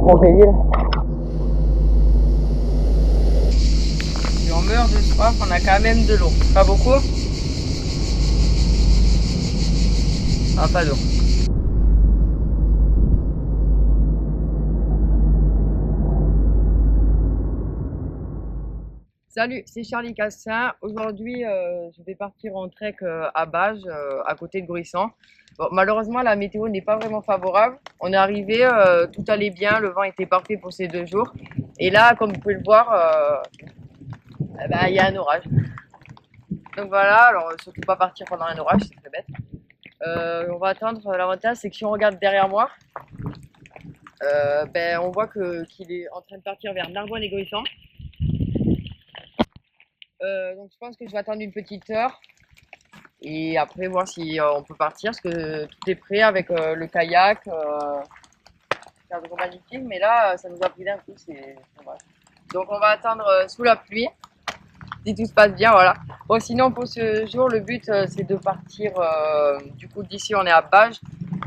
trompé d'île. Si on meurt de soif, on a quand même de l'eau. Pas beaucoup? Ah, pas d'eau. Salut, c'est Charlie Cassin. Aujourd'hui, je vais partir en trek à Bages, à côté de Gruissan. Bon, malheureusement, la météo n'est pas vraiment favorable. On est arrivé, tout allait bien, le vent était parfait pour ces 2 jours. Et là, comme vous pouvez le voir, il y a un orage. Donc voilà, alors surtout pas partir pendant un orage, c'est très bête. On va attendre. L'avantage, c'est que si on regarde derrière moi, on voit qu'il est en train de partir vers Narbonne et Gruissan. Donc je pense que je vais attendre une petite heure et après voir si on peut partir parce que tout est prêt avec le kayak, cadre magnifique, mais là ça nous a pris d'un coup, c'est dommage. Donc on va attendre sous la pluie si tout se passe bien, voilà. Bon, sinon pour ce jour le but c'est de partir du coup d'ici on est à Bages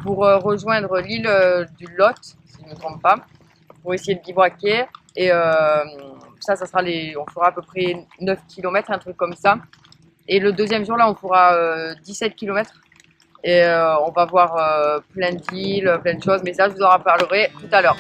pour rejoindre l'île du Lot, si je ne me trompe pas, pour essayer de bivouaquer et ça sera on fera à peu près 9 km, un truc comme ça. Et le deuxième jour, là, on fera 17 km. Et on va voir plein d'îles, plein de choses. Mais ça, je vous en reparlerai tout à l'heure.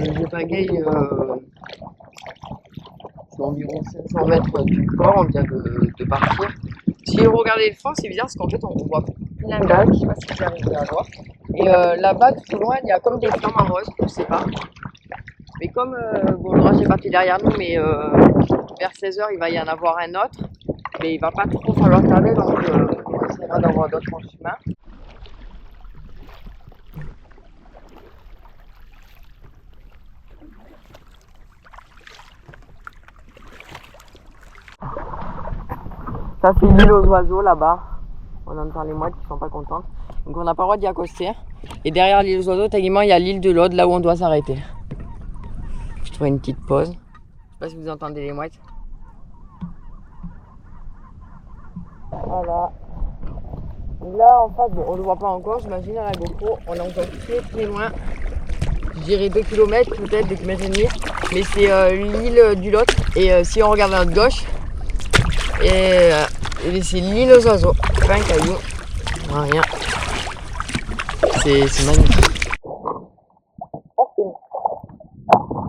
Je bagaille c'est environ 500 mètres du port, on vient de partir. Si vous regardez le fond, c'est bizarre parce qu'en fait on voit plein d'algues, je sais pas si vous arrivez à voir. Et là-bas, tout au loin, il y a comme des flammes en rose, je sais pas. Mais comme l'orage est parti derrière nous, mais vers 16 h il va y en avoir un autre. Mais il va pas trop falloir tarder, donc on essaiera d'avoir d'autres chemins. Ça c'est l'île aux oiseaux là-bas. On entend les mouettes qui sont pas contentes. Donc on n'a pas le droit d'y accoster. Et derrière l'île aux oiseaux, techniquement, il y a l'île de l'Aude, là où on doit s'arrêter. Je ferai une petite pause. Je sais pas si vous entendez les mouettes. Voilà. Là en face, bon, on le voit pas encore, j'imagine à la GoPro. On est encore très loin. Je dirais 2 km peut-être, 2 km et demi. Mais c'est l'île du Lot. Et si on regarde à notre gauche, et c'est l'île aux oiseaux. Pas un caillou. Rien. C'est magnifique.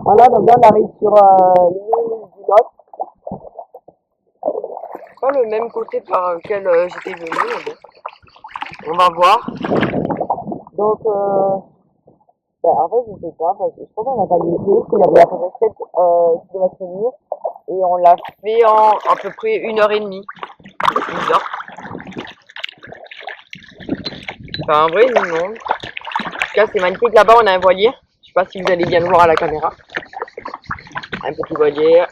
Voilà, donc là on arrive sur l'île du Lot. Pas le même côté par lequel j'étais venu, mais bon. On va voir. Donc, en fait, je sais pas, parce que je pense qu'on n'a pas guetté, qu'il y avait à peu près 7 km et demi, et on l'a fait en à peu près 1h30. 1 heure. C'est un vrai non. En tout cas, c'est magnifique. Là-bas, on a un voilier. Je sais pas si vous allez bien le voir à la caméra. Un petit voilier.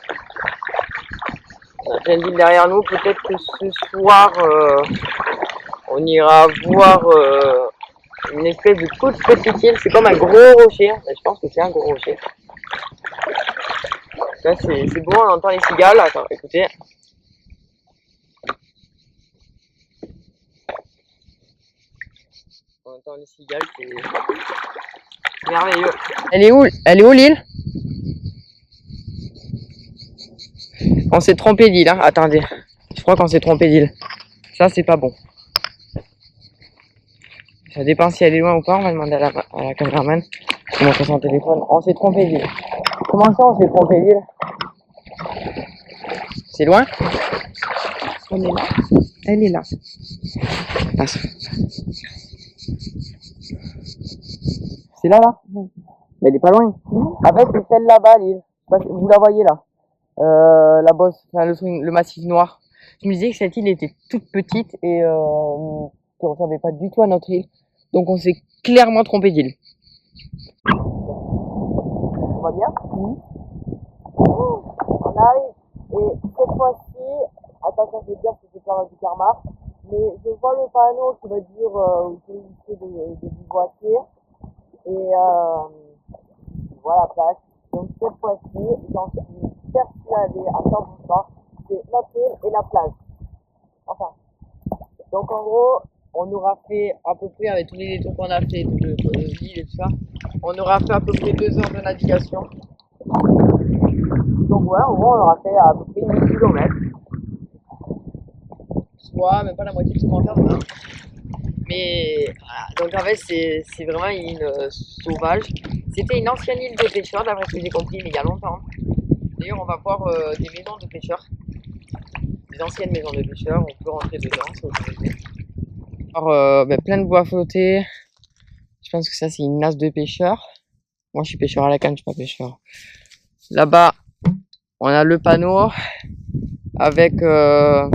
On a plein d'îles derrière nous. Peut-être que ce soir, on ira voir une espèce de toute petite île. C'est comme un gros rocher. Je pense que c'est un gros rocher. Là, c'est beau. On entend les cigales. Attends, écoutez. On entend les cigales, c'est merveilleux. Elle est où l'île? On s'est trompé d'île, hein. Attendez. Je crois qu'on s'est trompé d'île. Ça, c'est pas bon. Ça dépend si elle est loin ou pas. On va demander à la caméraman qui montre son téléphone. On s'est trompé d'île. Comment ça, on s'est trompé d'île? C'est loin? On est là. Elle est là. Passe. C'est là? Mais elle est pas loin. En fait, c'est celle là-bas, l'île. Vous la voyez là. La bosse, enfin, le massif noir. Je me disais que cette île était toute petite et qu'on ne ressemblait pas du tout à notre île. Donc on s'est clairement trompé d'île. On va bien? On arrive et cette fois-ci, attention, je vais dire que c'est pas du karma, mais je vois le panneau qui va dire utiliser de bivouaquer et voilà, place. Donc cette fois-ci, j'en suis persuadée à 100%, c'est notre île et la plage. Enfin, donc en gros, on aura fait à peu près, avec tous les détours qu'on a fait, de l'île et tout ça, on aura fait à peu près 2 heures de navigation. Donc ouais, en gros, on aura fait à peu près 8 km. Soit même pas la moitié de ce qu'on va faire. Mais voilà. Donc en fait, c'est vraiment une île sauvage. C'était une ancienne île de pêcheurs, d'après ce que j'ai compris, mais il y a longtemps. D'ailleurs, on va voir des maisons de pêcheurs. Des anciennes maisons de pêcheurs, on peut rentrer dedans, c'est autorisé. Alors, plein de bois flottés. Je pense que ça, c'est une nasse de pêcheurs. Moi, je suis pêcheur à la canne, je suis pas pêcheur. Là-bas, on a le panneau avec plein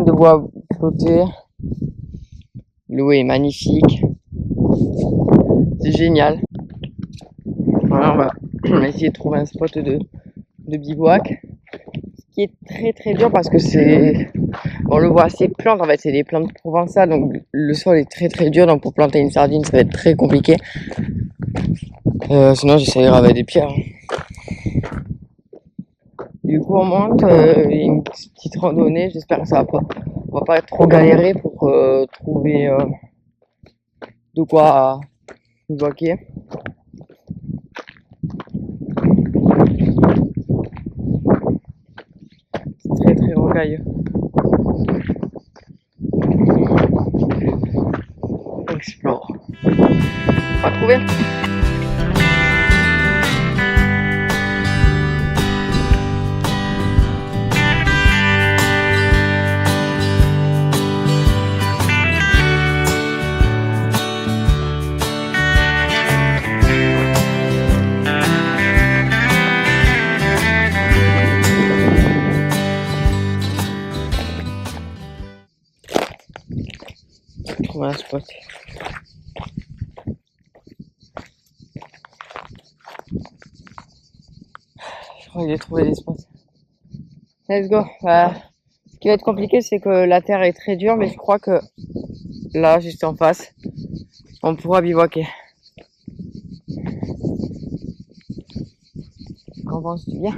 de bois flottés. L'eau est magnifique. C'est génial. Voilà, on va essayer de trouver un spot de bivouac. Ce qui est très très dur parce que c'est... On le voit, ces plantes, en fait, c'est des plantes provençales, donc le sol est très très dur, donc pour planter une sardine, ça va être très compliqué. Sinon, j'essayerai avec des pierres. Du coup, on monte, une petite randonnée, j'espère que ça va pas, on va pas être trop galéré pour trouver de quoi bivouaquer. C'est très très rocailleux. Explore. On va trouver. Trouver un spot. Je crois que j'ai trouvé des spots. Let's go. Ce qui va être compliqué, c'est que la terre est très dure, mais je crois que là, juste en face, on pourra bivouaquer. Qu'en penses-tu bien?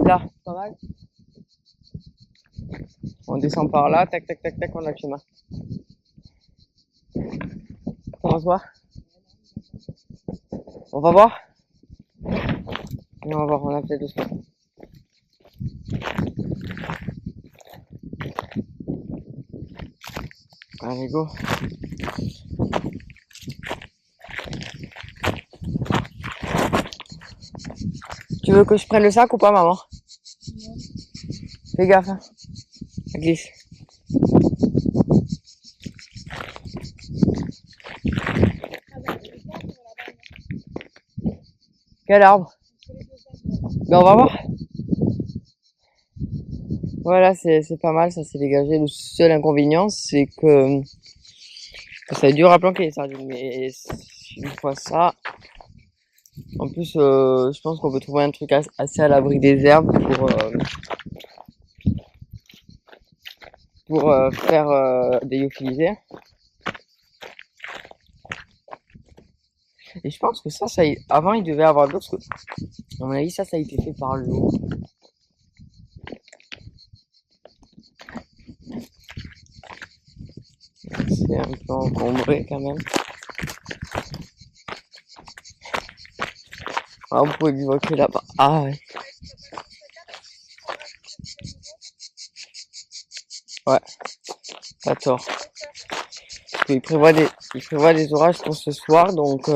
Là, pas mal. On descend par là, tac, tac, tac, tac, on a le chemin. Comment on se voit? On va voir? Et on va voir, on a peut-être le spot. Allez, go. Tu veux que je prenne le sac ou pas, maman? Non. Fais gaffe, hein. Ça glisse. Quel arbre? Ben, on va voir. Voilà, c'est pas mal, ça s'est dégagé. Le seul inconvénient, c'est que ça est dur à planquer les sardines. Mais une fois ça, en plus, je pense qu'on peut trouver un truc assez à l'abri des herbes pour faire des lyophilisés. Et je pense que ça avant il devait avoir de l'eau, parce que, à mon avis, ça a été fait par l'eau. C'est un peu encombré quand même. Ah, vous pouvez bivouaquer là-bas. Ah ouais. Ouais, pas tort. Il prévoit des orages pour ce soir, donc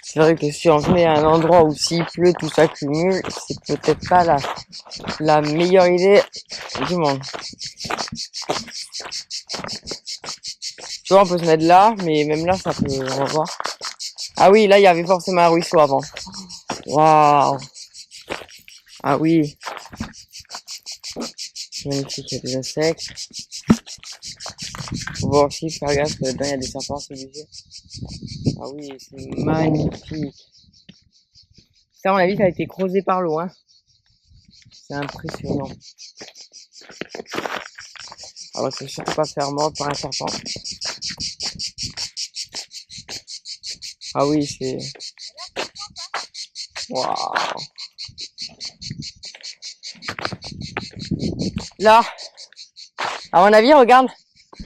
c'est vrai que si on se met à un endroit où s'il pleut, tout s'accumule, c'est peut-être pas la meilleure idée du monde. Tu vois, on peut se mettre là, mais même là, ça peut, on va voir. Ah oui, là, il y avait forcément un ruisseau avant. Waouh! Ah oui. Magnifique, il y a des insectes. Faut voir aussi, faire gaffe, dedans, il y a des serpents, c'est obligé. Ah oui, c'est magnifique. Ça, à mon avis, ça a été creusé par l'eau. Hein. C'est impressionnant. Alors, il faut surtout pas se faire mordre par un serpent. Ah oui, c'est... Waouh. Là, à mon avis, regarde,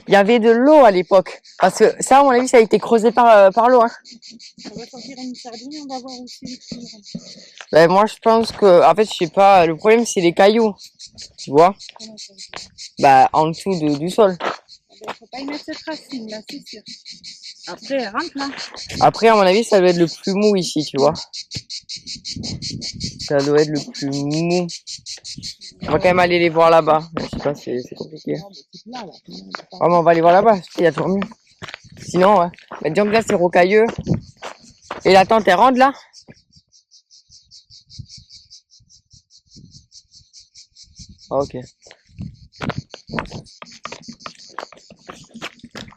il y avait de l'eau à l'époque. Parce que ça, à mon avis, ça a été creusé par l'eau. Hein. On va sortir une sardine, on va voir aussi les filles. Ben, moi, je pense que, en fait, je sais pas, le problème, c'est les cailloux. Tu vois? Bah, en dessous du sol. Il faut pas y mettre cette racine, là, c'est sûr. Après, elle rentre là. Après, à mon avis, ça doit être le plus mou ici, tu vois. Ça doit être le plus mou. On va quand même aller les voir là-bas. Je sais pas, c'est compliqué. Oh, mais on va aller voir là-bas, il y a toujours mieux. Sinon, ouais. Mais disons que là, c'est rocailleux. Et la tente, elle rentre là? Ah, ok.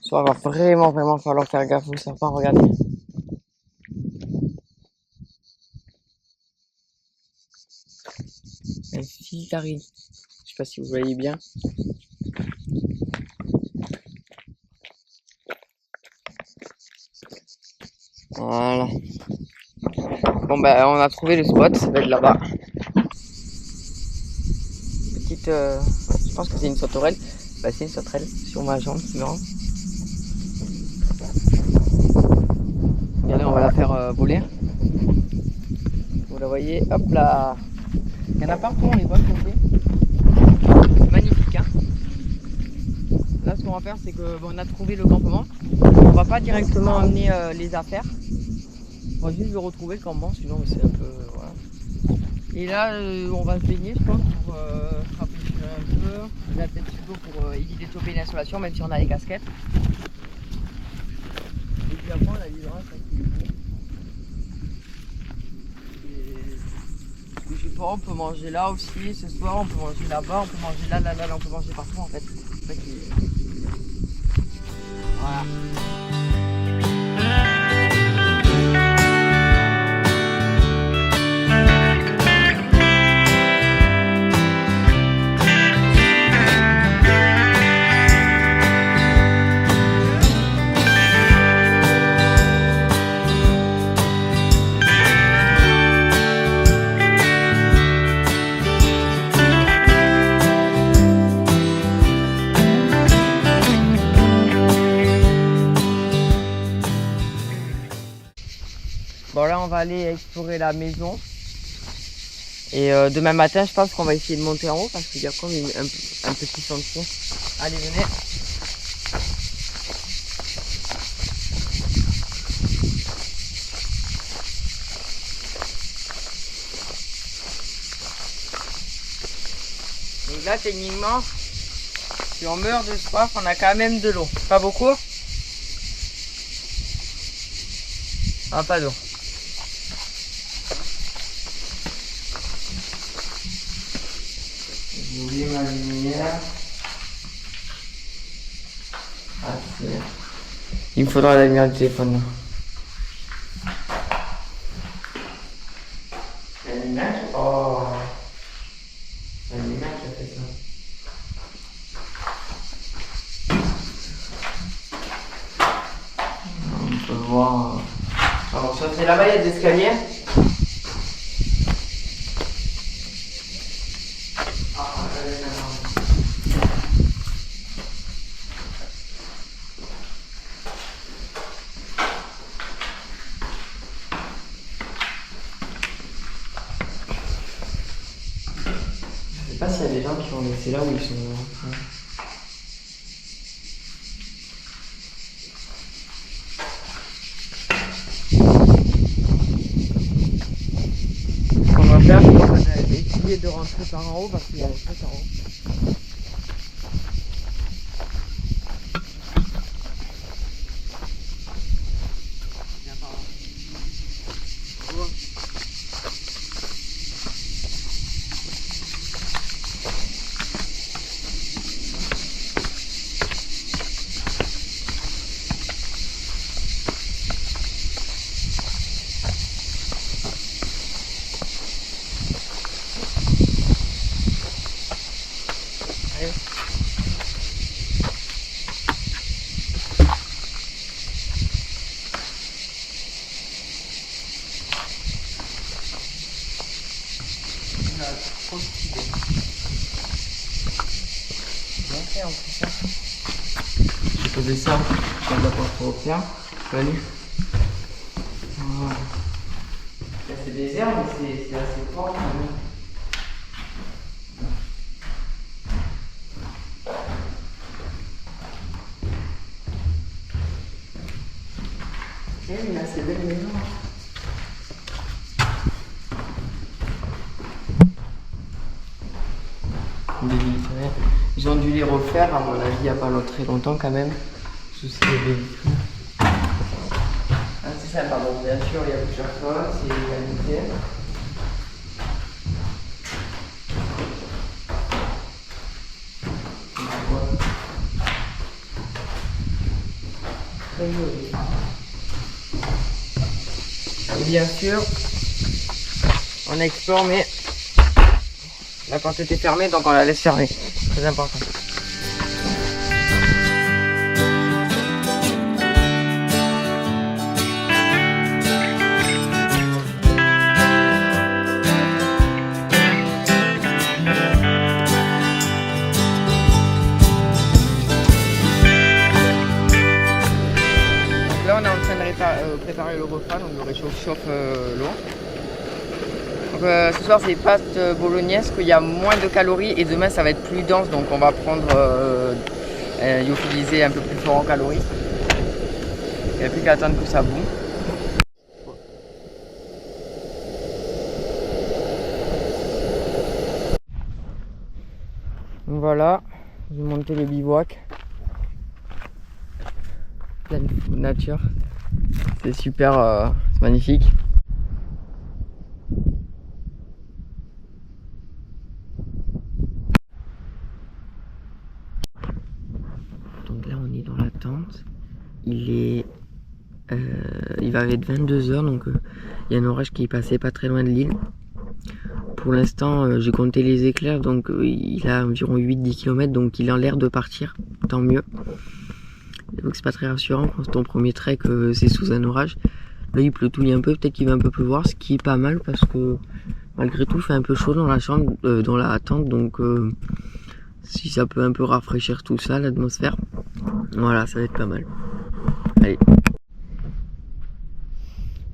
Ça va vraiment falloir faire gaffe aux serpents, regardez. Un filtarine. Je sais pas si vous voyez bien. Voilà. Bon ben on a trouvé le spot, ça va être là-bas. Petite, je pense que c'est une sauterelle. Bah c'est une sauterelle sur ma jambe, c'est marrant. Regardez, on va la faire voler. Vous la voyez, hop là. Il y en a partout, on les voit tomber. C'est magnifique, hein. Là, ce qu'on va faire, c'est qu'on a trouvé le campement. On va pas directement emmener les affaires. On va juste le retrouver le campement, sinon c'est un peu... voilà. Et là, on va se baigner, je pense, pour se rafraîchir un peu. Il y a peut-être plutôt pour éviter de choper une insolation, même si on a les casquettes. Et puis après, on a livrera, ça qui est bon. Et je sais pas, on peut manger là aussi, ce soir, on peut manger là-bas, on peut manger là, on peut manger partout en fait. C'est ça qui est... Voilà. Bon là on va aller explorer la maison et demain matin je pense qu'on va essayer de monter en haut parce qu'il y a comme un petit sentier. Allez venez. Donc là techniquement si on meurt de soif on a quand même de l'eau. Pas beaucoup? Ah pas d'eau. J'ai oublié ma lumière. Ah, il me faudra la lumière du téléphone. La lumière qui... Oh, la lumière qui a fait ça. On peut voir. Alors ça c'est là-bas, il y a des escaliers. Je sais pas s'il y a des gens qui ont laissé là où ils sont. Ce qu'on va faire, c'est qu'on va essayer de rentrer par en haut parce qu'il y a un truc en haut. Viens par là. Oh. ça trop stylé. Bien fait en plus ça. J'ai posé ça sur la porte au clair. Voilà. C'est désert mais c'est assez fort quand même. Il a assez belle maison. Ils ont dû les refaire, à mon avis, il n'y a pas très longtemps quand même. Souci de vitrines. Ah, c'est sympa, bon, bien sûr, il y a plusieurs choses, c'est qualité. Très joli. Et bien sûr, on explore, mais la porte était fermée, donc on la laisse fermée. Très important. Donc là, on est en train de préparer le repas, donc le réchauffe l'eau. Donc, ce soir c'est pâtes bolognaises, qu'il y a moins de calories et demain ça va être plus dense, donc on va prendre lyophilisé un peu plus fort en calories. Il n'y a plus qu'à attendre que ça boue. Donc voilà, j'ai monté le bivouac. Pleine nature. C'est super, c'est magnifique. Donc là on est dans la tente, il va être 22 h, donc il y a un orage qui est passé pas très loin de l'île. Pour l'instant j'ai compté les éclairs, donc il a environ 8-10 km, donc il a l'air de partir, tant mieux. Donc c'est pas très rassurant quand ton premier trek c'est sous un orage. Là il pleutouille un peu, peut-être qu'il va un peu pleuvoir, ce qui est pas mal parce que malgré tout il fait un peu chaud dans la chambre, dans la tente, donc si ça peut un peu rafraîchir tout ça, l'atmosphère, voilà, ça va être pas mal. Allez.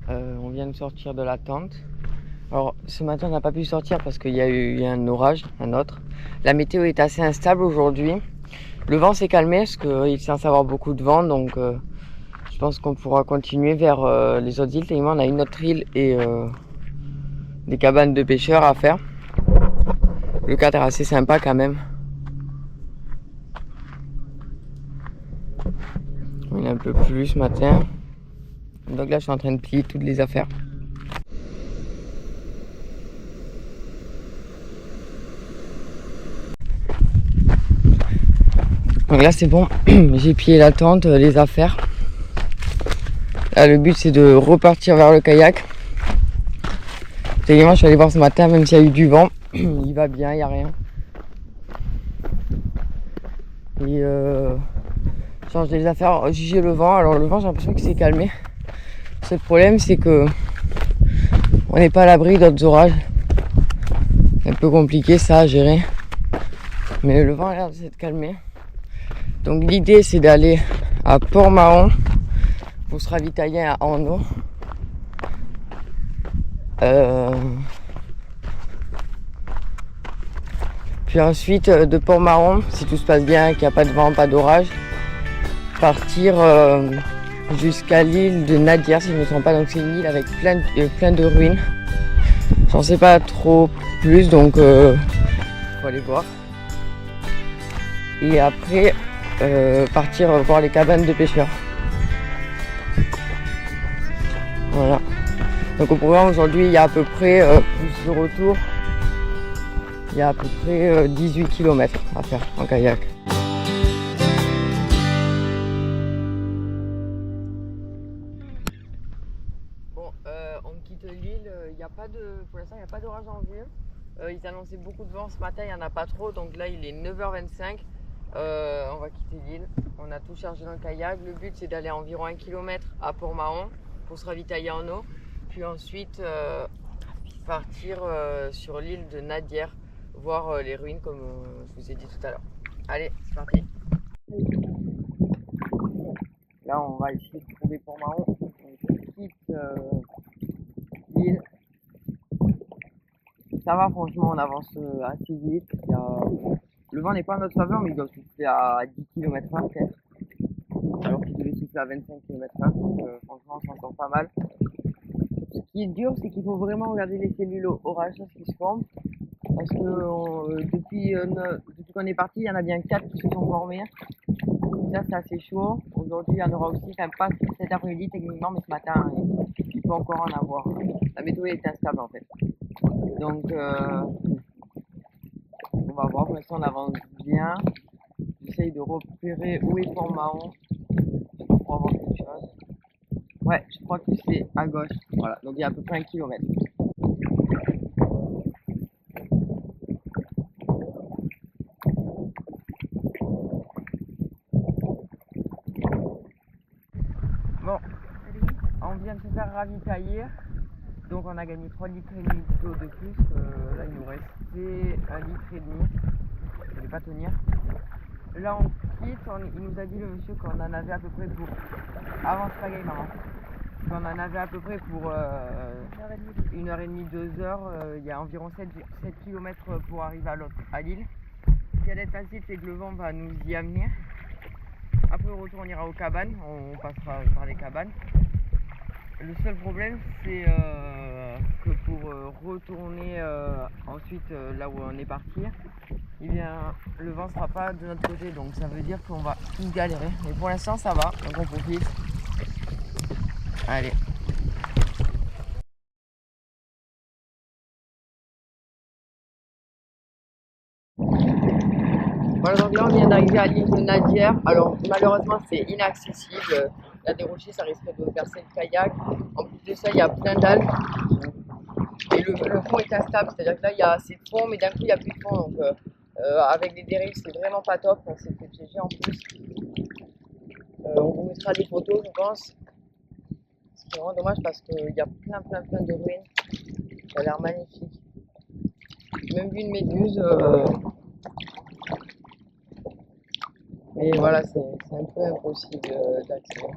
On vient de sortir de la tente. Alors ce matin on n'a pas pu sortir parce qu'il y a eu un orage, un autre. La météo est assez instable aujourd'hui. Le vent s'est calmé parce qu'il semble avoir beaucoup de vent, donc je pense qu'on pourra continuer vers les autres îles. Tellement on a une autre île et des cabanes de pêcheurs à faire. Le cadre est assez sympa quand même. Il a un peu plu ce matin. Donc là je suis en train de plier toutes les affaires. Donc là c'est bon, j'ai plié la tente, les affaires. Là le but c'est de repartir vers le kayak. Tellement je suis allé voir ce matin, même s'il y a eu du vent, il va bien, il n'y a rien. Et changer les affaires, juger le vent. Alors le vent j'ai l'impression qu'il s'est calmé. Le seul problème c'est que on n'est pas à l'abri d'autres orages. C'est un peu compliqué ça à gérer. Mais le vent a l'air de s'être calmé. Donc l'idée c'est d'aller à Port-Mahon pour se ravitailler en eau. Puis ensuite de Port-Mahon, si tout se passe bien, qu'il n'y a pas de vent, pas d'orage, partir jusqu'à l'île de Nadière si je ne me trompe pas. Donc c'est une île avec plein de ruines. J'en sais pas trop plus, donc faut aller voir. Et après partir voir les cabanes de pêcheurs. Voilà. Donc au programme aujourd'hui il y a à peu près plus de retour. Il y a à peu près 18 km à faire en kayak. Bon, on quitte l'île, pour l'instant il n'y a pas d'orage en vue. Ils annonçaient beaucoup de vent ce matin, il n'y en a pas trop, donc là il est 9h25. On va quitter l'île, on a tout chargé dans le kayak. Le but c'est d'aller environ 1 km à Port-Mahon pour se ravitailler en eau. Puis ensuite, partir sur l'île de Nadière, voir les ruines comme je vous ai dit tout à l'heure. Allez, c'est parti. Là, on va essayer de trouver Port-Mahon. On quitte l'île. Ça va, franchement, on avance assez vite. Le vent n'est pas en notre faveur, mais il doit souffler à 10 km/h peut-être. Alors qu'il devait souffler à 25 km/h. Donc, franchement, on s'en sort pas mal. Ce qui est dur, c'est qu'il faut vraiment regarder les cellules orageuses qui se forment. Parce que depuis qu'on est parti, il y en a bien 4 qui se sont formés. Donc ça, c'est assez chaud. Aujourd'hui, il y en aura aussi, quand même pas cet après-midi techniquement, mais ce matin, il peut encore en avoir. La météo est instable en fait. Donc, on va voir. Pour l'instant, on avance bien. J'essaye de repérer où est Port-Mahon pour avoir quelque chose. Ouais, je crois que c'est à gauche. Voilà, donc il y a à peu près 1 kilomètre. Bon, on vient de se faire ravitailler. Donc on a gagné 3 litres et demi d'eau de plus. Là, il nous restait 1 litre et demi. Je ne vais pas tenir. Là, on quitte. Il nous a dit, le monsieur, qu'on en avait à peu près pour... Avance pagaille, maman. Qu'on en avait à peu près pour 1h30, 2h. Il y a environ 7 km pour arriver à l'île. Ce qui va être facile, c'est que le vent va nous y amener. Après, au retour, on ira aux cabanes. On passera par les cabanes. Le seul problème, c'est que pour retourner ensuite là où on est parti, eh bien, le vent ne sera pas de notre côté, donc ça veut dire qu'on va tout galérer. Mais pour l'instant, ça va, donc on profite. Allez. Voilà, donc là, on vient d'arriver à l'île de Nadière. Alors, malheureusement, c'est inaccessible. Il y a des rochers, ça risquerait de verser le kayak. En plus de ça, il y a plein d'algues. Et le fond est instable, c'est-à-dire que là, il y a assez de fond, mais d'un coup, il n'y a plus de fond. Donc, avec les dérives, c'est vraiment pas top. C'est fait piéger en plus. On vous mettra des photos, je pense. C'est vraiment dommage parce qu'il y a plein de ruines. Ça a l'air magnifique. J'ai même vu une méduse. Mais voilà, c'est un peu impossible d'accéder.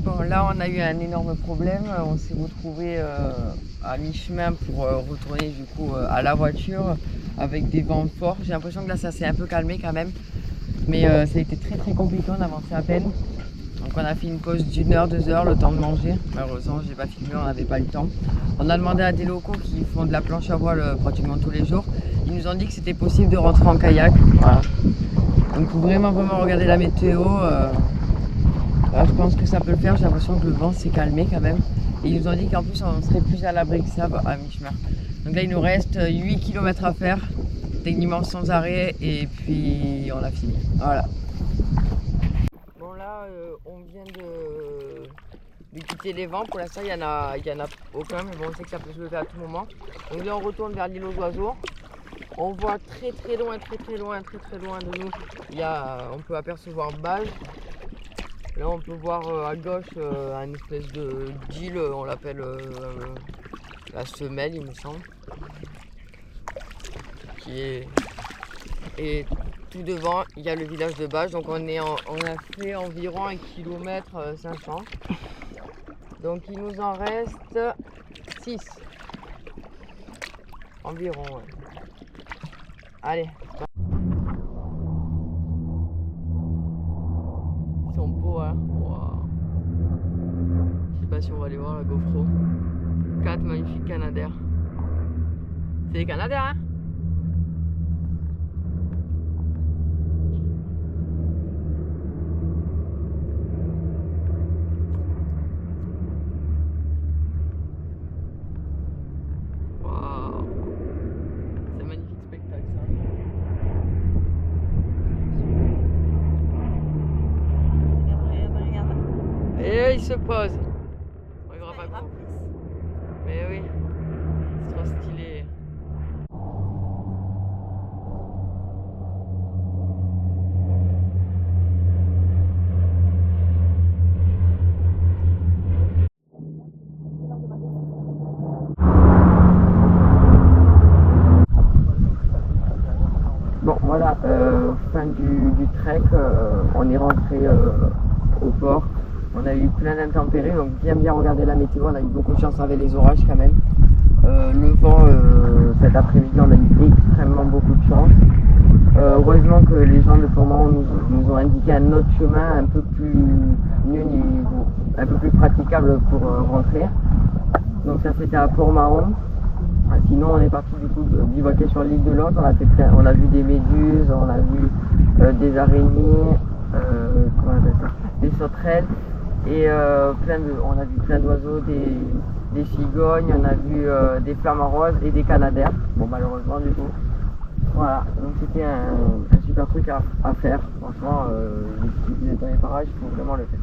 Bon, là, on a eu un énorme problème. On s'est retrouvé à mi-chemin pour retourner du coup à la voiture avec des vents forts. J'ai l'impression que là, ça s'est un peu calmé quand même. Mais ça a été très compliqué, on avançait à peine. Donc on a fait une pause d'1h, 2h, le temps de manger. Malheureusement, j'ai pas filmé, on n'avait pas le temps. On a demandé à des locaux qui font de la planche à voile pratiquement tous les jours. Ils nous ont dit que c'était possible de rentrer en kayak. Voilà. Donc il faut vraiment regarder la météo. Je pense que ça peut le faire, j'ai l'impression que le vent s'est calmé quand même. Et ils nous ont dit qu'en plus on serait plus à l'abri que ça à mi-chemin. Donc là il nous reste 8 km à faire, techniquement sans arrêt, et puis on a fini. Voilà. Bon là on vient de quitter les vents, pour l'instant il y en a aucun, mais bon on sait que ça peut se lever à tout moment. Donc là on retourne vers l'île aux oiseaux. On voit très loin de nous, on peut apercevoir Bage. Là on peut voir à gauche une espèce d'île, on l'appelle la Semelle il me semble. Et tout devant il y a le village de Bage, donc on a fait environ 1 km 500. Donc il nous en reste 6 environ. Ouais. Allez. Ils sont beaux, hein. Wow. Je sais pas si on va aller voir la GoPro. 4 magnifiques canadaires. C'est des canadaires, hein. Waouh. C'est un magnifique spectacle, ça. Et il se pose. On ne verra pas gros. Mais oui, c'est trop stylé. on est rentré au port. On a eu plein d'intempéries, donc bien regarder la météo. On a eu beaucoup de chance avec les orages quand même. Le vent, cet après-midi, on a eu extrêmement beaucoup de chance. Heureusement que les gens de Port-Marron nous ont indiqué un autre chemin un peu plus un peu plus praticable pour rentrer. Donc ça c'était à Port-Marron. Sinon on est parti du coup bivouaquer sur l'île de Lot. On a vu des méduses, on a vu des araignées, comment on appelle ça, des sauterelles et on a vu plein d'oiseaux, des cigognes, on a vu des flamants roses et des canadaires. Bon malheureusement du coup. Voilà, donc c'était un super truc à faire. Franchement, si vous êtes dans les parages, il faut vraiment le faire.